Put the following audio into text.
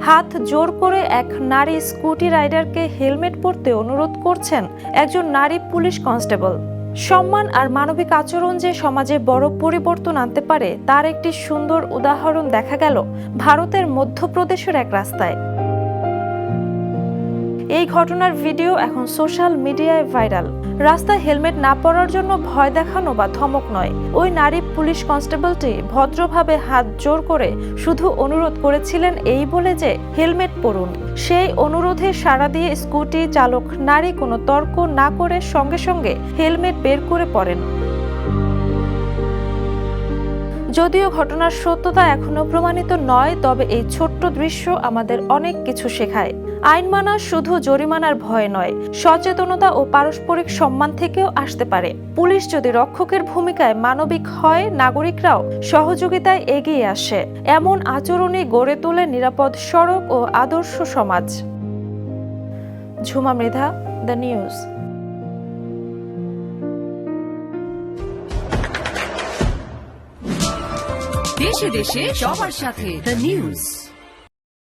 হাত জোর করে এক নারী স্কুটি রাইডারকে হেলমেট পরতে অনুরোধ করছেন একজন নারী পুলিশ কনস্টেবল। সম্মান আর মানবিক আচরণ যে সমাজে বড় পরিবর্তন আনতে পারে তার একটি সুন্দর উদাহরণ দেখা গেল ভারতের মধ্যপ্রদেশের এক রাস্তায়। এই ঘটনার ভিডিও এখন সোশ্যাল মিডিয়ায় ভাইরাল। রাস্তায় হেলমেট না পরার জন্য ভয় দেখানো বা ধমক নয়, ওই নারী পুলিশ কনস্টেবলটি ভদ্রভাবে হাত জোর করে শুধু অনুরোধ করেছিলেন এই বলে যে হেলমেট পরুন। সেই অনুরোধে সাড়া দিয়ে স্কুটি চালক নারী কোনো তর্ক না করে সঙ্গে সঙ্গে হেলমেট বের করে পরেন। যদিও ঘটনার সত্যতা এখনো প্রমাণিত নয়, তবে এই ছোট্ট দৃশ্য আমাদের অনেক কিছু শেখায়। আইন মানা শুধু জরিমানার ভয় নয়, সচেতনতা ও পারস্পরিক সম্মান থেকেও আসতে পারে। পুলিশ যদি রক্ষকের ভূমিকায় মানবিক হয়, নাগরিকরাও সহযোগিতায় এগিয়ে আসে। এমন আচরণই গড়ে তোলে নিরাপদ সড়ক ও আদর্শ সমাজ। Jhuma Mridha, the news. দেশে দেশে সবার সাথে দ্য নিউজ।